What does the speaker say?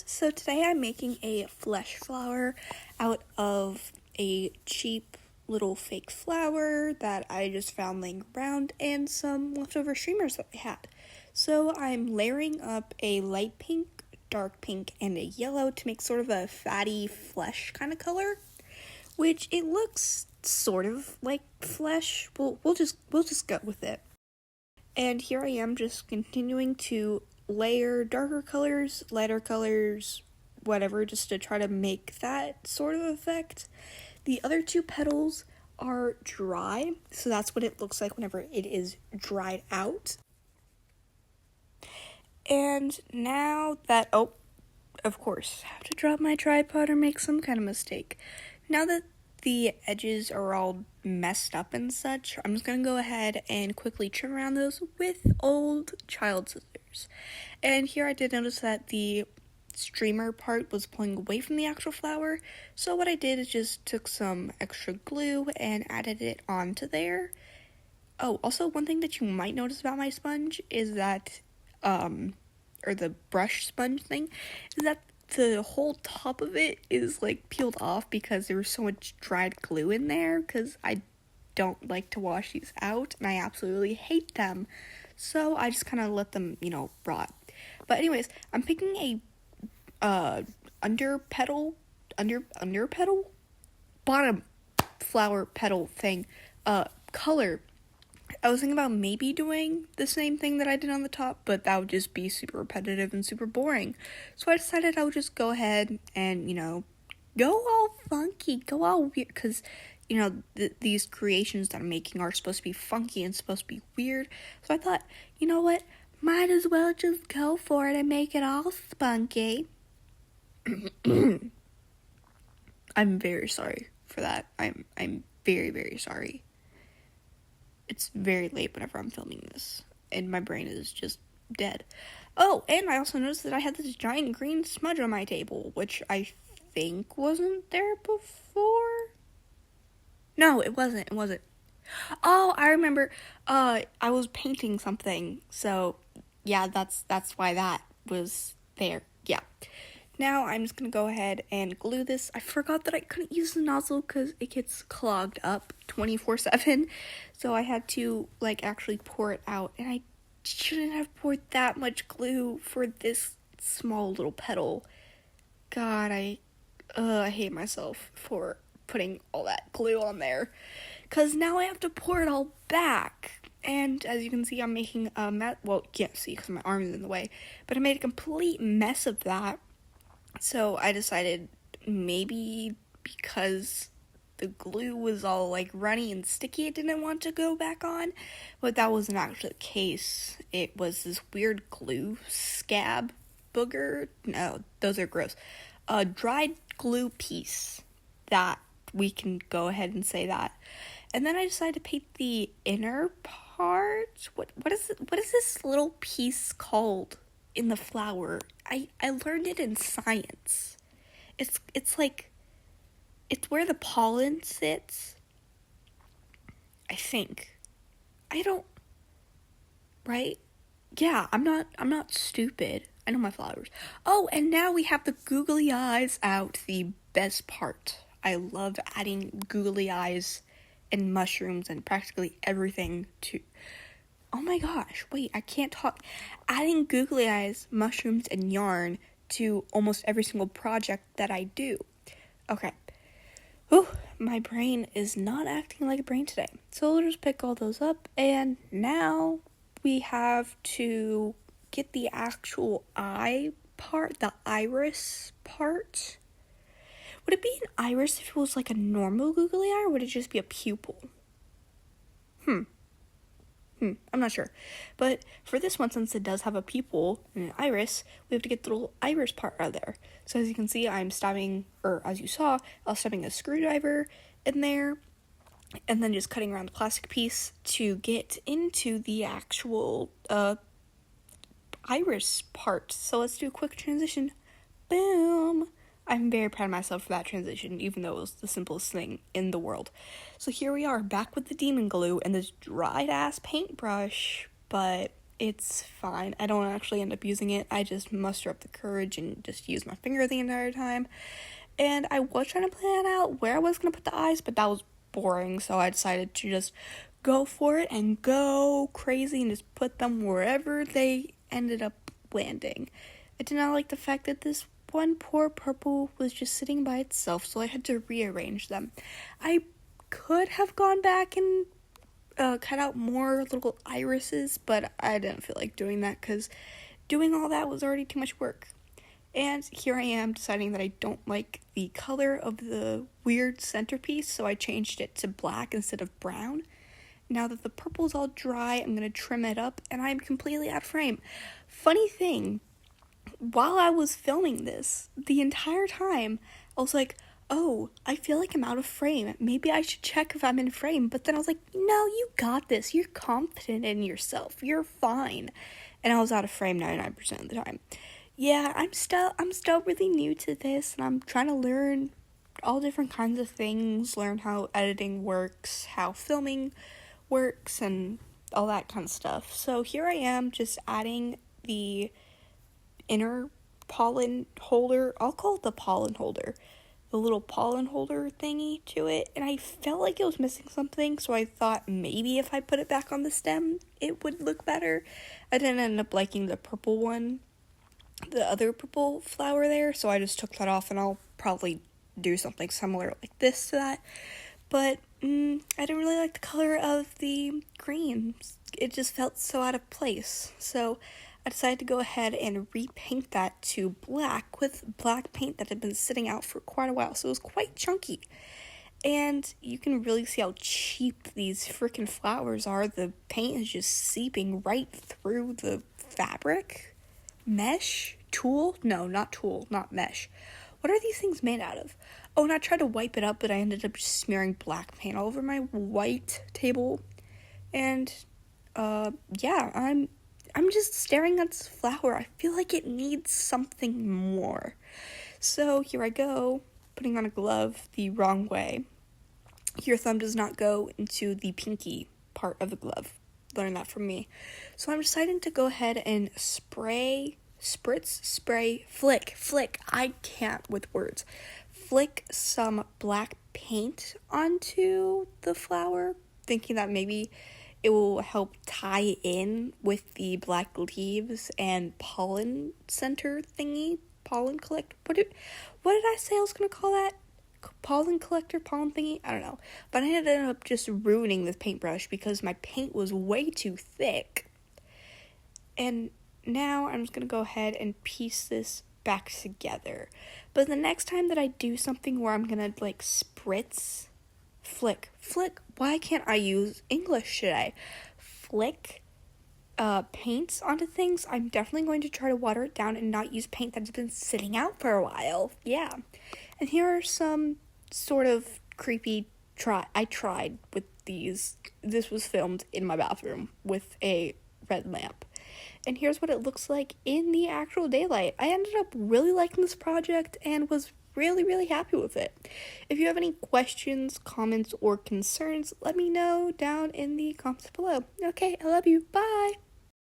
So today I'm making a flesh flower out of a cheap little fake flower that I just found laying around and some leftover streamers that I had. So I'm layering up a light pink, dark pink, and a yellow to make sort of a fatty flesh kind of color, which it looks sort of like flesh. We'll just go with it. And here I am just continuing to layer darker colors, lighter colors, whatever, just to try to make that sort of effect. The other two petals are dry, so that's what it looks like whenever it is dried out. And now that, of course, I have to drop my tripod or make some kind of mistake. Now that the edges are all messed up and such, I'm just going to go ahead and quickly trim around those with old child scissors. And here I did notice that the streamer part was pulling away from the actual flower, so what I did is just took some extra glue and added it onto there. Oh, also one thing that you might notice about my sponge is that, or the brush sponge thing, is that the whole top of it is like peeled off because there was so much dried glue in there, because I don't like to wash these out and I absolutely hate them, so I just kind of let them, rot. But anyways, I'm picking a under petal, bottom flower petal thing, color. I was thinking about maybe doing the same thing that I did on the top, but that would just be super repetitive and super boring. So I decided I would just go ahead and, go all funky, go all weird, because, these creations that I'm making are supposed to be funky and supposed to be weird. So I thought, you know what, might as well just go for it and make it all spunky. I'm very sorry for that. I'm very, very sorry. It's very late whenever I'm filming this, and my brain is just dead. Oh, and I also noticed that I had this giant green smudge on my table, which I think wasn't there before? No, it wasn't. Oh, I remember, I was painting something, so, yeah, that's why that was there, yeah. Now I'm just going to go ahead and glue this. I forgot that I couldn't use the nozzle because it gets clogged up 24/7. So I had to, actually pour it out. And I shouldn't have poured that much glue for this small little petal. God, I hate myself for putting all that glue on there. Because now I have to pour it all back. And as you can see, I'm making a mess. Well, you can't see because my arm is in the way. But I made a complete mess of that. So I decided maybe because the glue was all runny and sticky, it didn't want to go back on, but that wasn't actually the case. It was this weird glue scab booger. No, those are gross. A dried glue piece that we can go ahead and say that. And then I decided to paint the inner part. What is this little piece called in the flower? I learned it in science. It's where the pollen sits, I think. Right? Yeah, I'm not stupid. I know my flowers. Oh, and now we have the googly eyes out, the best part. I love adding googly eyes and mushrooms and practically everything to... Oh my gosh, wait, I can't talk. Adding googly eyes, mushrooms, and yarn to almost every single project that I do. Okay. Whew, my brain is not acting like a brain today. So we'll just pick all those up, and now we have to get the actual eye part, the iris part. Would it be an iris if it was like a normal googly eye, or would it just be a pupil? I'm not sure. But for this one, since it does have a pupil and an iris, we have to get the little iris part out of there. So as you can see, as you saw, I was stabbing a screwdriver in there, and then just cutting around the plastic piece to get into the actual iris part. So let's do a quick transition. Boom! I'm very proud of myself for that transition, even though it was the simplest thing in the world. So here we are, back with the demon glue and this dried-ass paintbrush, but It's fine. I don't actually end up using it. I just muster up the courage and just use my finger the entire time. And I was trying to plan out where I was going to put the eyes, but that was boring, so I decided to just go for it and go crazy and just put them wherever they ended up landing. I did not like the fact that this one poor purple was just sitting by itself, so I had to rearrange them. I could have gone back and cut out more little irises, but I didn't feel like doing that because doing all that was already too much work. And here I am deciding that I don't like the color of the weird centerpiece, so I changed it to black instead of brown. Now that the purple's all dry, I'm going to trim it up, and I'm completely out of frame. Funny thing, while I was filming this, the entire time, I was like, oh, I feel like I'm out of frame. Maybe I should check if I'm in frame. But then I was like, no, you got this. You're confident in yourself. You're fine. And I was out of frame 99% of the time. Yeah, I'm still really new to this, and I'm trying to learn all different kinds of things, learn how editing works, how filming works, and all that kind of stuff. So here I am just adding the inner pollen holder. I'll call it the pollen holder. The little pollen holder thingy to it, and I felt like it was missing something, so I thought maybe if I put it back on the stem, it would look better. I didn't end up liking the purple one, the other purple flower there, so I just took that off, and I'll probably do something similar like this to that. But I didn't really like the color of the green. It just felt so out of place. So I decided to go ahead and repaint that to black with black paint that had been sitting out for quite a while. So it was quite chunky. And you can really see how cheap these freaking flowers are. The paint is just seeping right through the fabric. Mesh? Tulle? No, not tulle, not mesh. What are these things made out of? Oh, and I tried to wipe it up, but I ended up just smearing black paint all over my white table. And, yeah, I'm just staring at this flower. I feel like it needs something more. So here I go, putting on a glove the wrong way. Your thumb does not go into the pinky part of the glove. Learn that from me. So I'm deciding to go ahead and flick. I can't with words. Flick some black paint onto the flower, thinking that maybe it will help tie in with the black leaves and pollen center thingy. Pollen collect. What did I say I was going to call that? Pollen collector, pollen thingy? I don't know. But I ended up just ruining the paintbrush because my paint was way too thick. And now I'm just going to go ahead and piece this back together. But the next time that I do something where I'm going to like spritz, flick, why can't I use English today? Flick paints onto things, I'm definitely going to try to water it down and not use paint that's been sitting out for a while. Yeah. And here are some sort of creepy I tried with these. This was filmed in my bathroom with a red lamp. And here's what it looks like in the actual daylight. I ended up really liking this project and was really, really happy with it. If you have any questions, comments, or concerns, let me know down in the comments below. Okay, I love you. Bye!